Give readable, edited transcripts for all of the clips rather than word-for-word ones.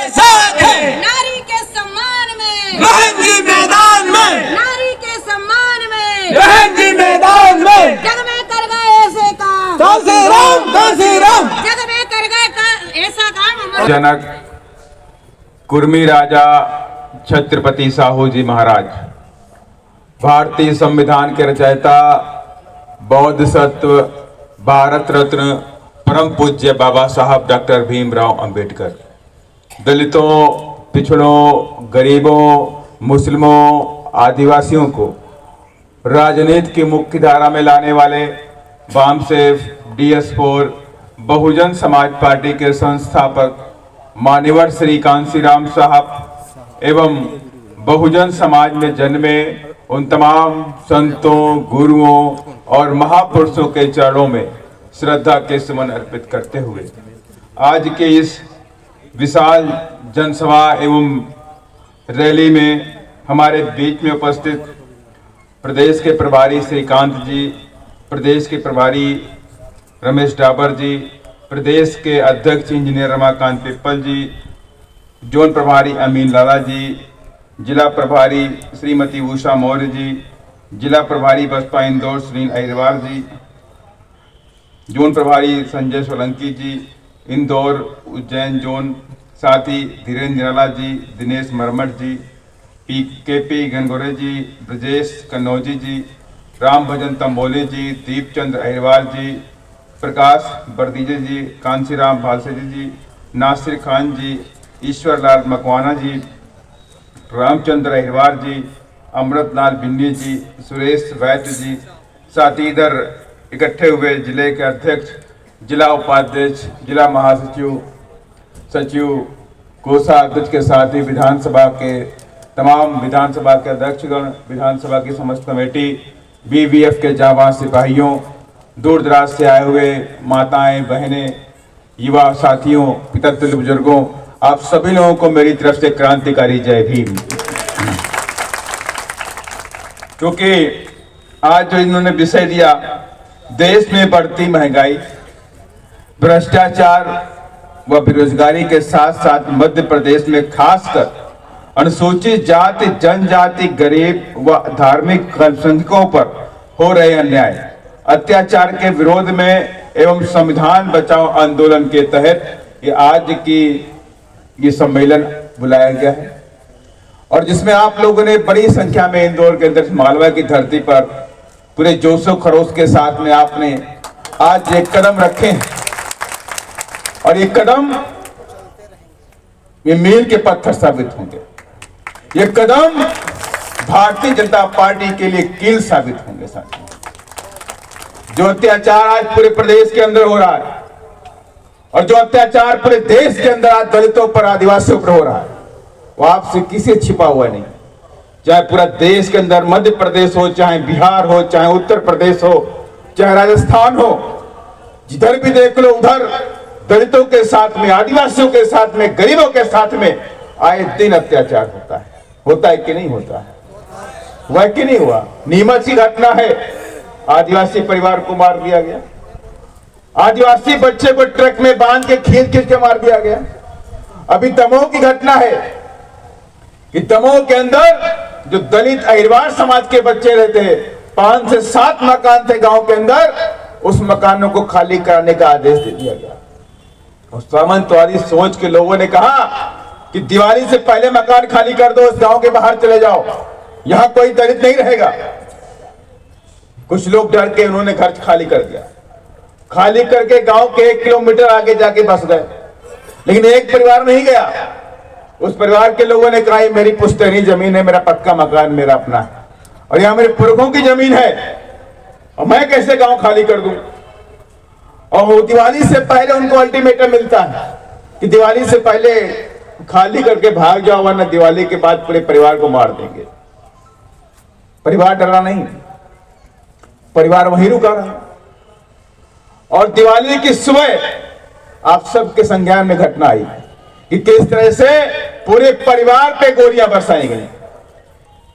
साथ है। नारी के सम्मान में रहेंगी मैदान में, नारी के सम्मान में रहेंगी मैदान में। जग में कर गए ऐसे काम, कांसीराम कांसीराम। जग में कर गए ऐसा काम। जनक कुर्मी राजा छत्रपति साहू जी महाराज, भारतीय संविधान के रचयिता, बौद्ध सत्व, भारत रत्न परम पूज्य बाबा साहब डॉक्टर भीमराव अंबेडकर, दलितों, पिछड़ों, गरीबों, मुस्लिमों, आदिवासियों को राजनीति की मुख्य धारा में लाने वाले वामसेफ DS4 बहुजन समाज पार्टी के संस्थापक मान्यवर श्री कांसीराम साहब एवं बहुजन समाज में जन्मे उन तमाम संतों, गुरुओं और महापुरुषों के चरणों में श्रद्धा के सुमन अर्पित करते हुए आज के इस विशाल जनसभा एवं रैली में हमारे बीच में उपस्थित प्रदेश के प्रभारी श्रीकांत जी, प्रदेश के प्रभारी रमेश डाबर जी, प्रदेश के अध्यक्ष इंजीनियर रमाकांत पिप्पल जी, जोन प्रभारी अमीन लाला जी, जिला प्रभारी श्रीमती उषा मौर्य जी, जिला प्रभारी बसपा इंदौर सुनील अहिरवार जी, जोन प्रभारी संजय सोलंकी जी, इंदौर उज्जैन जोन, साथ ही धीरेन्द्र निराला जी, दिनेश मरमठ जी, KP गंगोरे जी, ब्रजेश कन्नौजी जी, राम भजन तंबोले जी, दीपचंद्र अहिरवार जी, प्रकाश बरदीजे जी, कांसीराम भालसेजी जी, नासिर खान जी, ईश्वर लाल मकवाना जी, रामचंद्र अहिरवार जी, अमृतलाल बिन्नी जी, सुरेश वैद्य जी, साथ ही इधर इकट्ठे हुए जिले के अध्यक्ष, जिला उपाध्यक्ष, जिला महासचिव, सचिव, कोषाध्यक्ष के साथ ही विधानसभा के तमाम विधानसभा के अध्यक्षगण, विधानसभा की समस्त कमेटी, BVF के जाबाज सिपाहियों, दूर दराज से आए हुए माताएं, बहनें, युवा साथियों, पितृतुल्य बुजुर्गों, आप सभी लोगों को मेरी तरफ से क्रांतिकारी जय भीम। क्योंकि आज जो इन्होंने विषय दिया, देश में बढ़ती महंगाई, भ्रष्टाचार व बेरोजगारी के साथ साथ मध्य प्रदेश में खासकर अनुसूचित जाति, जनजाति, गरीब व धार्मिक अल्पसंख्यकों पर हो रहे अन्याय, अत्याचार के विरोध में एवं संविधान बचाओ आंदोलन के तहत ये आज की ये सम्मेलन बुलाया गया है और जिसमें आप लोगों ने बड़ी संख्या में इंदौर के अंदर मालवा की धरती पर पूरे जोशो खरोश के साथ में आपने आज एक कदम रखे हैं और ये कदम ये मील के पत्थर साबित होंगे। ये कदम भारतीय जनता पार्टी के लिए कील साबित होंगे। साथियों, जो अत्याचार आज पूरे प्रदेश के अंदर हो रहा है और जो अत्याचार पूरे देश के अंदर आज दलितों पर, आदिवासियों पर हो रहा है, वो आपसे किसी छिपा हुआ नहीं। चाहे पूरा देश के अंदर मध्य प्रदेश हो, चाहे बिहार हो, चाहे उत्तर प्रदेश हो, चाहे राजस्थान हो, जिधर भी देख लो उधर दलितों के साथ में, आदिवासियों के साथ में, गरीबों के साथ में आए दिन अत्याचार होता है। होता है कि नहीं होता है? हुआ कि नहीं हुआ? नीमच की घटना है, आदिवासी परिवार को मार दिया गया, आदिवासी बच्चे को ट्रक में बांध के खींच खींच के मार दिया गया। अभी दमोह की घटना है कि दमोह के अंदर जो दलित अहिरवार समाज के बच्चे रहते हैं, 5 से 7 मकान थे गांव के अंदर, उस मकानों को खाली कराने का आदेश दे दिया गया। और सामंतवादी सोच के लोगों ने कहा कि दिवाली से पहले मकान खाली कर दो, इस गांव के बाहर चले जाओ, यहां कोई दलित नहीं रहेगा। कुछ लोग डर के उन्होंने घर खाली कर दिया, खाली करके गांव के 1 किलोमीटर आगे जाके बस गए। लेकिन एक परिवार नहीं गया, उस परिवार के लोगों ने कहा मेरी पुश्तैनी जमीन है, मेरा पक्का मकान मेरा अपना है और यहां मेरे पुरखों की जमीन है और मैं कैसे गांव खाली कर दूं। और दिवाली से पहले उनको अल्टीमेटम मिलता है कि दिवाली से पहले खाली करके भाग जाओ, वरना दिवाली के बाद पूरे परिवार को मार देंगे। परिवार डरा नहीं, परिवार वहीं रुका रहा। और दिवाली की सुबह आप सबके संज्ञान में घटना आई कि किस तरह से पूरे परिवार पे गोलियां बरसाई गई,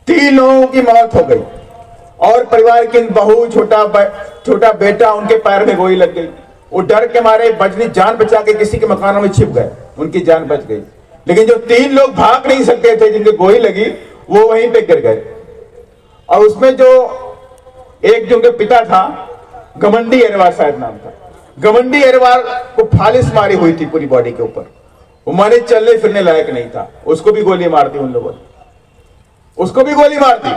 3 लोगों की मौत हो गई और परिवार की बहू, छोटा बेटा, उनके पैर में गोली लग गई। वो डर के मारे बचनी जान बचा के किसी के मकानों में छिप गए, उनकी जान बच गई। लेकिन जो 3 लोग भाग नहीं सकते थे, जिनके गोली लगी, वो वहीं पे गिर गए। और उसमें जो एक जो उनके पिता था, घमंडी अहरवाल शायद नाम था, घमंडी अहरवाल को फालिश मारी हुई थी पूरी बॉडी के ऊपर। वो माने चलने फिरने लायक नहीं था, उसको भी गोली मार दी उन लोगों ने, उसको भी गोली मार दी।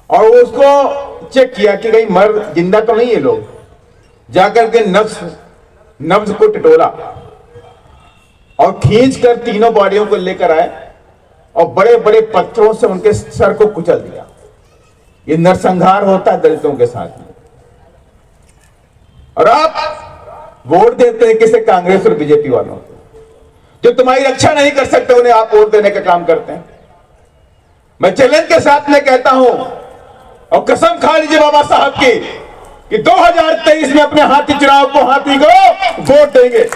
और वो उसको चेक किया कि कहीं मर जिंदा तो नहीं है लोग, जाकर के नब्ज को टटोला और खींचकर तीनों बॉडियों को लेकर आए और बड़े बड़े पत्थरों से उनके सर को कुचल दिया। ये नरसंहार होता है दलितों के साथ में। और आप वोट देते हैं किसे? कांग्रेस और बीजेपी वालों को, जो तुम्हारी रक्षा नहीं कर सकते, उन्हें आप वोट देने का काम करते हैं। मैं चैलेंज के साथ में कहता हूं और कसम खा लीजिए बाबा साहब की कि 2023 में अपने हाथी चुनाव को, हाथी को वोट देंगे।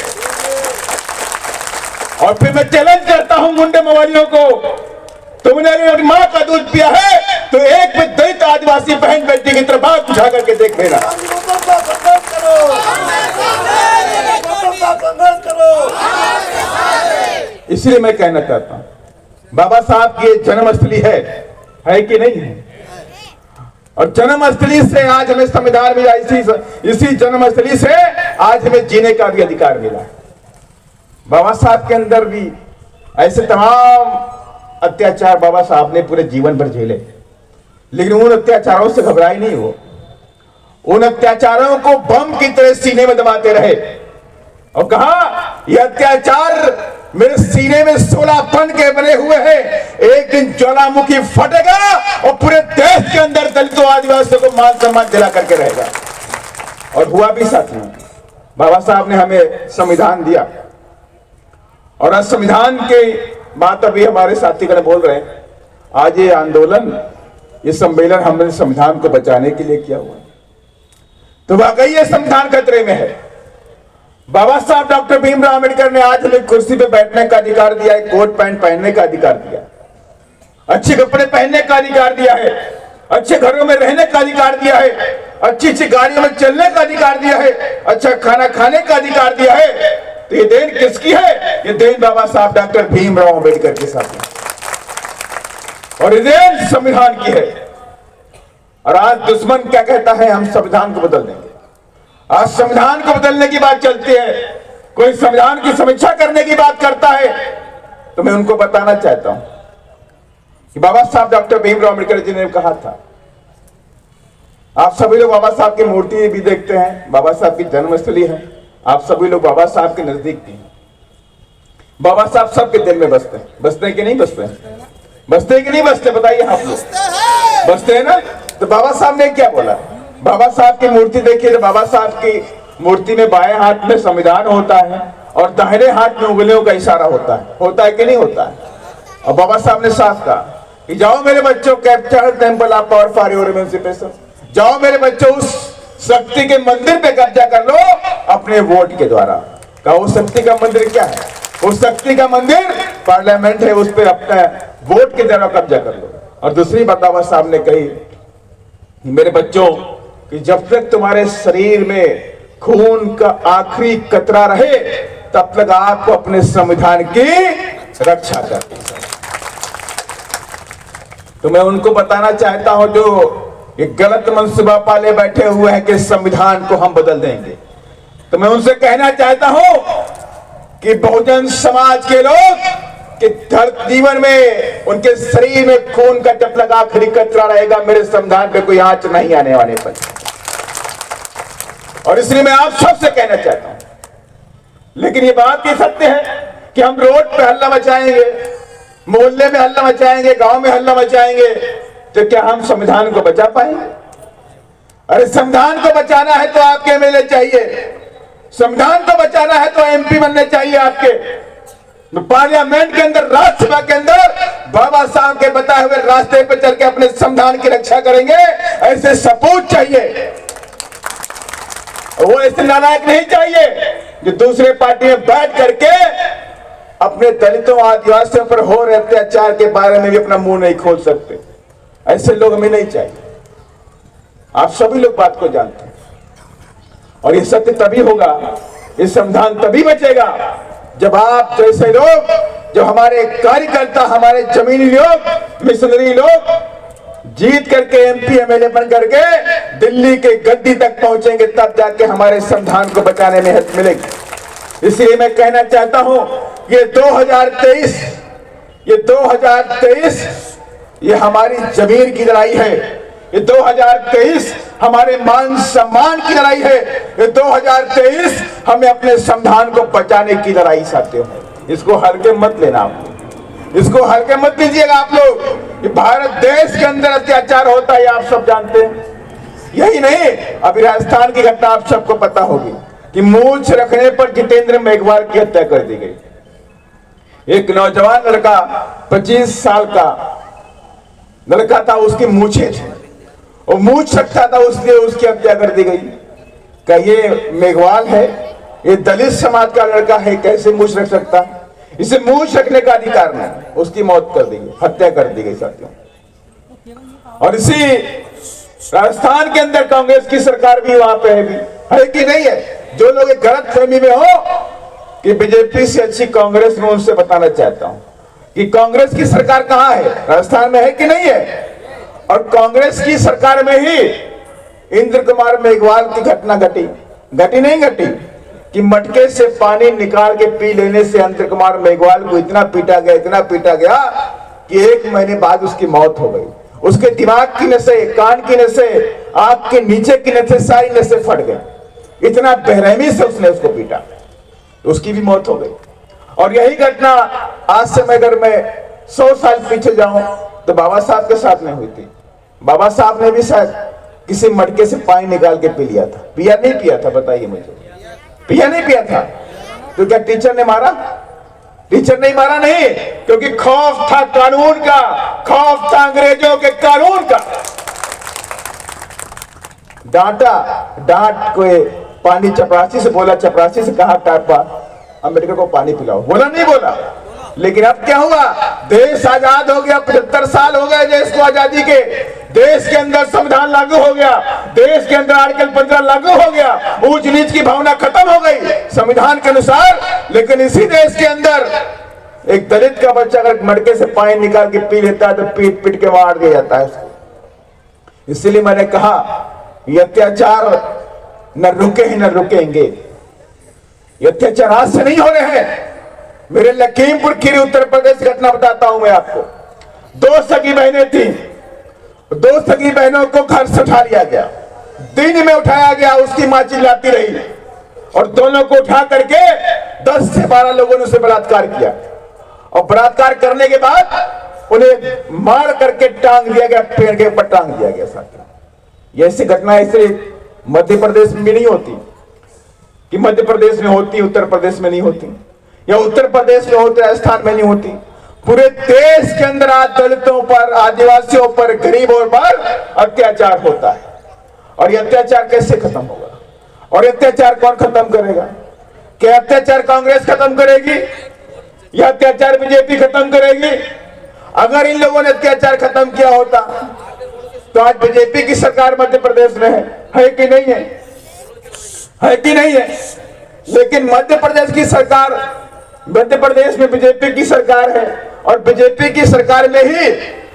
और फिर मैं चैलेंज करता हूं मुंडे मवालियों को, तुमने अगर अपनी मां का दूध पिया है तो एक भी दलित आदिवासी बहन बेटी की तरफ आंख उठा करके देख लेना। इसलिए मैं कहना चाहता हूं, बाबा साहब की जन्मस्थली है कि नहीं है? और जन्मस्थली से आज हमें संविधान मिला, इसी जन्मस्थली से आज हमें जीने का भी अधिकार मिला। बाबा साहब के अंदर भी ऐसे तमाम अत्याचार बाबा साहब ने पूरे जीवन भर झेले, लेकिन उन अत्याचारों से घबराए नहीं। वो उन अत्याचारों को बम की तरह सीने में दबाते रहे और कहा, यह अत्याचार मेरे सीने में 16 पन के बने हुए हैं, एक दिन ज्वालामुखी फटेगा और पूरे देश के अंदर दलितों आदिवासियों को मान सम्मान दिला करके रहेगा। और हुआ भी साथियों, बाबा साहब ने हमें संविधान दिया। और आज संविधान के बात अभी हमारे साथीगण बोल रहे हैं, आज ये आंदोलन, ये सम्मेलन हमने संविधान को बचाने के लिए किया हुआ है। तो वाकई ये संविधान खतरे में है। बाबा साहब डॉक्टर भीमराव अंबेडकर ने आज हमें कुर्सी पे बैठने का अधिकार दिया है, कोट पैंट पहनने का अधिकार दिया, अच्छे कपड़े पहनने का अधिकार दिया है, अच्छे घरों में रहने का अधिकार दिया है, अच्छी अच्छी गाड़ियों में चलने का अधिकार दिया है, अच्छा खाना खाने का अधिकार दिया है। तो ये देन किसकी है? ये देन बाबा साहब डॉक्टर भीमराव अंबेडकर के साथ है, और ये देन संविधान की है। और आज दुश्मन क्या कहता है? हम संविधान को बदल देंगे। आज संविधान को बदलने की बात चलती है, कोई संविधान की समीक्षा करने की बात करता है, तो मैं उनको बताना चाहता हूं कि बाबा साहब डॉक्टर भीमराव अंबेडकर जी ने कहा था, आप सभी लोग बाबा साहब की मूर्ति भी देखते हैं, बाबा साहब की जन्मस्थली है, आप सभी लोग बाबा साहब के नजदीक भी हैं। बाबा साहब सबके दिल में बसते हैं, बसते हैं कि नहीं बसते हैं? बसते हैं कि नहीं बसते? बताइए आप लोग। बसते हैं ना? तो बाबा साहब ने क्या बोला? बाबा साहब की मूर्ति देखिए, तो बाबा साहब की मूर्ति में बाएं हाथ में संविधान होता है और दाहिने हाथ में उंगलियों का इशारा होता है कि नहीं होता है? और बाबा साहब ने साफ कहा कि जाओ मेरे बच्चों, capture temple of power for your emancipation, जाओ मेरे बच्चों उस शक्ति के मंदिर पे कब्जा कर लो अपने वोट के द्वारा। कहा वो शक्ति का मंदिर क्या है? उस शक्ति का मंदिर पार्लियामेंट है, उस पर अपना वोट के द्वारा कब्जा कर लो। और दूसरी बात बाबा साहब ने कही, मेरे बच्चों, कि जब तक तुम्हारे शरीर में खून का आखिरी कतरा रहे तब तक आपको अपने संविधान की रक्षा करनी चाहिए। तो मैं उनको बताना चाहता हूं जो ये गलत मनसूबा पाले बैठे हुए हैं कि संविधान को हम बदल देंगे, तो मैं उनसे कहना चाहता हूं कि बहुजन समाज के लोग कि जीवन में उनके शरीर में खून का जब तक आखिरी कतरा रहेगा, मेरे संविधान पे कोई आंच नहीं आने वाले पर। और इसलिए मैं आप सबसे कहना चाहता हूं, लेकिन ये बात ये सत्य है कि हम रोड पे हल्ला मचाएंगे, मोहल्ले में हल्ला मचाएंगे, गांव में हल्ला मचाएंगे, तो क्या हम संविधान को बचा पाएंगे? अरे संविधान को बचाना है तो आपके एमएलए चाहिए, संविधान को बचाना है तो एमपी बनने चाहिए आपके, तो पार्लियामेंट के अंदर, राज्यसभा के अंदर बाबा साहब के बताए हुए रास्ते पर चल के अपने संविधान की रक्षा करेंगे, ऐसे सपूत चाहिए। वो ऐसे नालायक नहीं चाहिए जो दूसरे पार्टी में बैठ करके अपने दलितों आदिवासियों पर हो रहे अत्याचार के बारे में भी अपना मुंह नहीं खोल सकते। ऐसे लोग हमें नहीं चाहिए। आप सभी लोग बात को जानते हैं, और ये सत्य तभी होगा, ये संविधान तभी बचेगा जब आप जैसे लोग जो हमारे कार्यकर्ता, हमारे जमीनी लोग, मिशनरी लोग जीत करके एमपी एमएलए बन करके दिल्ली के गद्दी तक पहुंचेंगे, तब जाके हमारे संविधान को बचाने में हित मिलेगी। इसलिए मैं कहना चाहता हूं, ये 2023 ये हमारी जमीर की लड़ाई है। ये 2023 हमारे मान सम्मान की लड़ाई है। ये 2023 हमें अपने संविधान को बचाने की लड़ाई साथियों है। इसको हल्के मत लेना, आप इसको हल्के मत लीजिएगा आप लोग। ये भारत देश के अंदर अत्याचार होता है, आप सब जानते हैं। यही नहीं, अभी राजस्थान की घटना आप सबको पता होगी कि मूंछ रखने पर जितेंद्र मेघवाल की हत्या कर दी गई। एक नौजवान लड़का 25 साल का लड़का था, उसकी मूछें थी, वो मूछ रखता था, उसलिए उसकी हत्या कर दी गई। क्या ये मेघवाल है? ये दलित समाज का लड़का है, कैसे मूछ रख सकता? इसे मूछ रखने का अधिकार नहीं, उसकी मौत कर दी गई, हत्या कर दी गई साथियों। और इसी राजस्थान के अंदर कांग्रेस की सरकार भी वहां पे है कि नहीं है? जो लोग एक गलत फहमी में हो कि बीजेपी से अच्छी कांग्रेस, में उनसे बताना चाहता हूं कि कांग्रेस की सरकार कहां है, राजस्थान में है कि नहीं है? और कांग्रेस की सरकार में ही इंद्र कुमार मेघवाल की घटना घटी नहीं घटी कि मटके से पानी निकाल के पी लेने से इंद्र कुमार मेघवाल को इतना पीटा गया कि 1 महीने बाद उसकी मौत हो गई। उसके दिमाग की नसें, कान की नसें, आंख के नीचे की नसें, सारी नसें फट गई। इतना बेरहमी से उसने उसको पीटा, उसकी भी मौत हो गई। और यही घटना आज से अगर मैं 100 साल पीछे जाऊं तो बाबा साहब के साथ में हुई थी। बाबा साहब ने भी शायद किसी मटके से पानी निकाल के पी लिया था। पिया नहीं पिया था? बताइए मुझे, पिया नहीं पिया था? तो क्या टीचर ने मारा? टीचर नहीं मारा, नहीं, क्योंकि खौफ था कानून का, खौफ था अंग्रेजों के कानून का। डांट कोई पानी चपरासी से बोला, चपरासी से कहा टापा अम्बेडकर को पानी पिलाओ, बोला नहीं बोला। लेकिन अब क्या हुआ? देश आजाद हो गया, 75 साल हो गए देश को आजादी के। देश के अंदर संविधान लागू हो गया, देश के अंदर आर्टिकल 15 लागू हो गया, ऊंच नीच की भावना खत्म हो गई संविधान के अनुसार। लेकिन इसी देश के अंदर एक दलित का बच्चा अगर मटके से पानी निकाल के पी लेता है तो पीट पीट के मार दिया जाता है उसको। इसीलिए मैंने कहा ये अत्याचार न रुके हैं न रुकेंगे। ये अत्याचार आज से नहीं हो रहे हैं। मेरे लखीमपुर खीरी उत्तर प्रदेश घटना बताता हूं मैं आपको। 2 सगी बहनें थी, 2 सगी बहनों को घर से उठा लिया गया, दिन में उठाया गया, उसकी मां चिल्लाती रही और दोनों को उठा करके 10 से 12 लोगों ने उसे बलात्कार किया। और बलात्कार करने के बाद उन्हें मार करके टांग दिया गया, पेड़ के ऊपर टांग दिया गया। साथियों, ऐसी घटना ऐसे मध्य प्रदेश में भी नहीं होती कि मध्य प्रदेश में होती, उत्तर प्रदेश में नहीं होती, या उत्तर प्रदेश में होती, राजस्थान में नहीं होती। पूरे देश के अंदर आज दलितों पर, आदिवासियों पर, गरीबों पर अत्याचार होता है। और ये अत्याचार कैसे खत्म होगा? और अत्याचार कौन खत्म करेगा? क्या अत्याचार कांग्रेस खत्म करेगी या अत्याचार बीजेपी खत्म करेगी? अगर इन लोगों ने अत्याचार खत्म किया होता तो आज बीजेपी की सरकार मध्य प्रदेश में है कि नहीं है? है कि नहीं है? लेकिन मध्य प्रदेश की सरकार, मध्य प्रदेश में बीजेपी की सरकार है और बीजेपी की सरकार में ही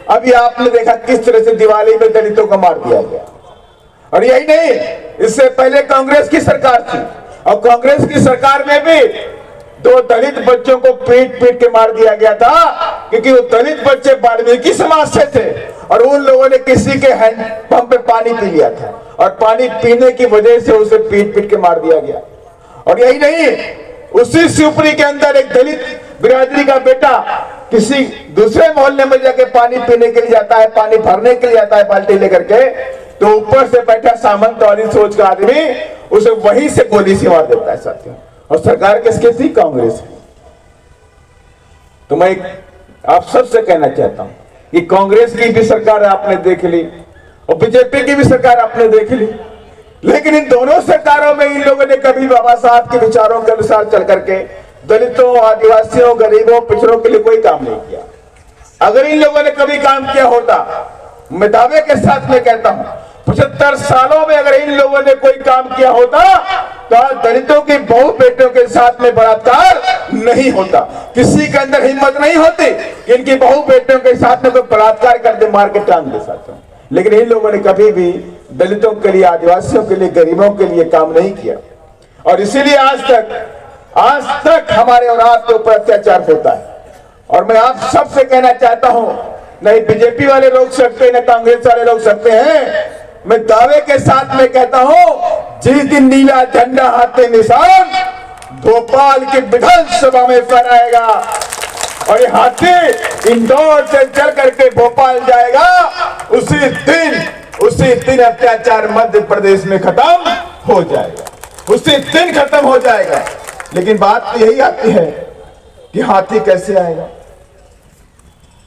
अभी आपने देखा किस तरह से दिवाली में दलितों को मार दिया गया। और यही नहीं, इससे पहले कांग्रेस की सरकार थी और कांग्रेस की सरकार में भी 2 दलित बच्चों को पीट पीट के मार दिया गया था, क्योंकि वो दलित बच्चे वाल्मीकि समाज से थे और उन लोगों ने किसी के हैंडपंप पे पानी पी लिया था और पानी पीने की वजह से उसे पीट पीट के मार दिया गया। और यही नहीं, उसी शिवपुरी के अंदर एक दलित बिरादरी का बेटा किसी दूसरे मोहल्ले में जाके पानी पीने के लिए जाता है, पानी भरने के लिए जाता है बाल्टी लेकर के, तो ऊपर से बैठा सामंतवादी सोच का आदमी उसे वहीं से गोली से मार देता है साथियों। और सरकार किसकी थी? कांग्रेस की। तो मैं आप सबसे कहना चाहता हूं कि कांग्रेस की भी सरकार आपने देख ली और बीजेपी की भी सरकार आपने देख ली, लेकिन इन दोनों सरकारों में इन लोगों ने कभी बाबा साहब के विचारों के अनुसार चल करके दलितों, आदिवासियों, गरीबों, पिछड़ों के लिए कोई काम नहीं किया। अगर इन लोगों ने कभी काम किया होता, मैं दावे के साथ में कहता हूं, 75 सालों में अगर इन लोगों ने कोई काम किया होता तो आज दलितों की बहू बेटियों के साथ में बलात्कार नहीं होता। किसी के अंदर हिम्मत नहीं होती कि इनकी बहू बेटियों के साथ में कोई बलात्कार कर दे, मार के टांग दे साथ में। लेकिन इन लोगों ने कभी भी दलितों के लिए, आदिवासियों के लिए, गरीबों के लिए काम नहीं किया। और इसीलिए आज तक हमारे और आपके ऊपर अत्याचार होता है। और मैं आप सबसे कहना चाहता हूं, नहीं बीजेपी वाले लोग सकते, न कांग्रेस वाले लोग सकते हैं, मैं दावे के साथ में कहता हूं, जिस दिन नीला झंडा हाथ में निशान भोपाल की विधानसभा में फहराएगा और ये हाथी इंदौर से चल करके भोपाल जाएगा, उसी दिन अत्याचार मध्य प्रदेश में खत्म हो जाएगा, उसी दिन खत्म हो जाएगा। लेकिन बात तो यही आती है कि हाथी कैसे आएगा,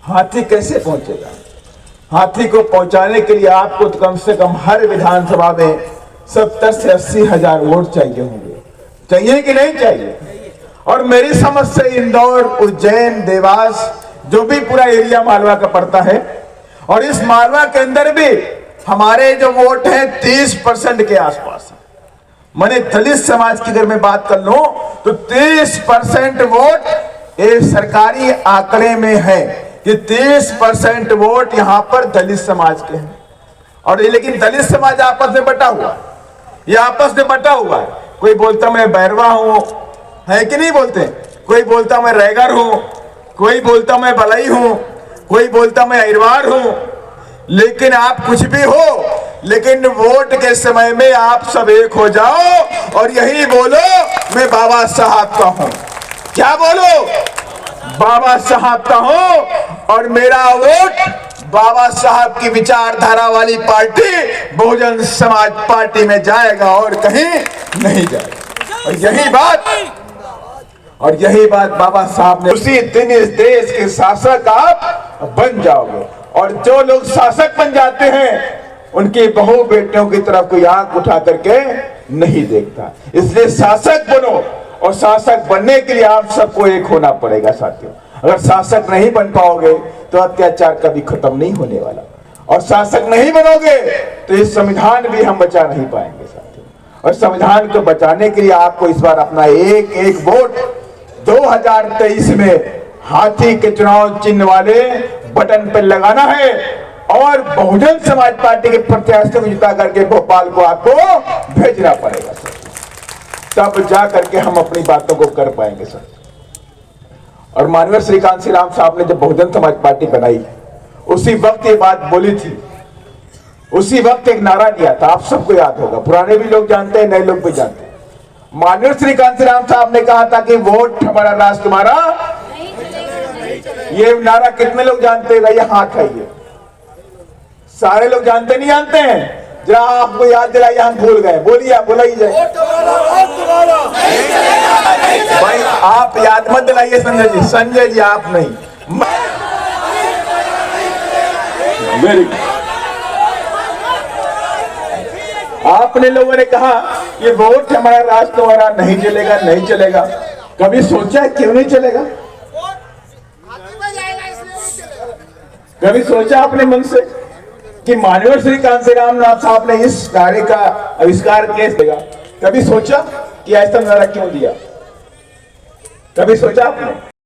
हाथी कैसे पहुंचेगा। हाथी को पहुंचाने के लिए आपको तो कम से कम हर विधानसभा में 70 से 80 हजार वोट चाहिए होंगे, चाहिए कि नहीं चाहिए। और मेरी समझ से इंदौर, उज्जैन, देवास, जो भी पूरा एरिया मालवा का पड़ता है, और इस मालवा के अंदर भी हमारे जो वोट हैं 30% के आसपास है। मैंने दलित समाज की अगर मैं बात कर लूं तो 30% वोट ये सरकारी आंकड़े में है कि 30% वोट यहां पर दलित समाज के हैं। और लेकिन दलित समाज आपस में बटा हुआ, ये आपस में बटा हुआ है। कोई बोलता मैं बैरवा हूं, है कि नहीं बोलते, कोई बोलता मैं रैगर हूं, कोई बोलता मैं बलई हूं, कोई बोलता मैं अहिरवार हूं। लेकिन आप कुछ भी हो, लेकिन वोट के समय में आप सब एक हो जाओ और यही बोलो मैं बाबा साहब का हूं। क्या बोलो, बाबा साहब का हूं और मेरा वोट बाबा साहब की विचारधारा वाली पार्टी बहुजन समाज पार्टी में जाएगा और कहीं नहीं जाएगा। और यही बात बाबा साहब ने, उसी दिन इस देश के शासक आप बन जाओगे। और जो लोग शासक बन जाते हैं उनकी बहू बेटियों की तरफ कोई आंख उठा करके नहीं देखता। इसलिए शासक बनो, और शासक बनने के लिए आप सबको एक होना पड़ेगा साथियों। अगर शासक नहीं बन पाओगे तो अत्याचार कभी खत्म नहीं होने वाला, और शासक नहीं बनोगे तो ये संविधान भी हम बचा नहीं पाएंगे साथियों। और संविधान को बचाने के लिए आपको इस बार अपना एक एक वोट 2023 में हाथी के चुनाव चिन्ह वाले बटन पर लगाना है और बहुजन समाज पार्टी के प्रत्याशियों को जिता करके भोपाल को आपको भेजना पड़ेगा सर, तब जा करके हम अपनी बातों को कर पाएंगे सर। और माननीय श्री कांसी राम साहब ने जब बहुजन समाज पार्टी बनाई उसी वक्त ये बात बोली थी, उसी वक्त एक नारा दिया था, आप सबको याद होगा, पुराने भी लोग जानते हैं, नए लोग भी जानते हैं। माननीय श्री कांसी राम साहब ने कहा था कि वोट हमारा राज तुम्हारा। ये नारा कितने लोग जानते हैं? ये हाथ है, ये सारे लोग जानते नहीं जानते हैं? जरा आपको याद दिलाइए, हम भूल गए, बोलिए, आप बुलाइए जाए भाई, आप याद मत दिलाइए संजय जी, संजय जी आप नहीं। Very good. आपने लोगों ने कहा ये वोट हमारा राज तुम्हारा, नहीं चलेगा, नहीं चलेगा। कभी सोचा क्यों नहीं चलेगा? कभी सोचा अपने मन से कि माननीय श्री कांसी राम साहब ने इस कार्य का आविष्कार कैसे देगा? कभी सोचा कि ऐसा नारा क्यों दिया? कभी सोचा आपने?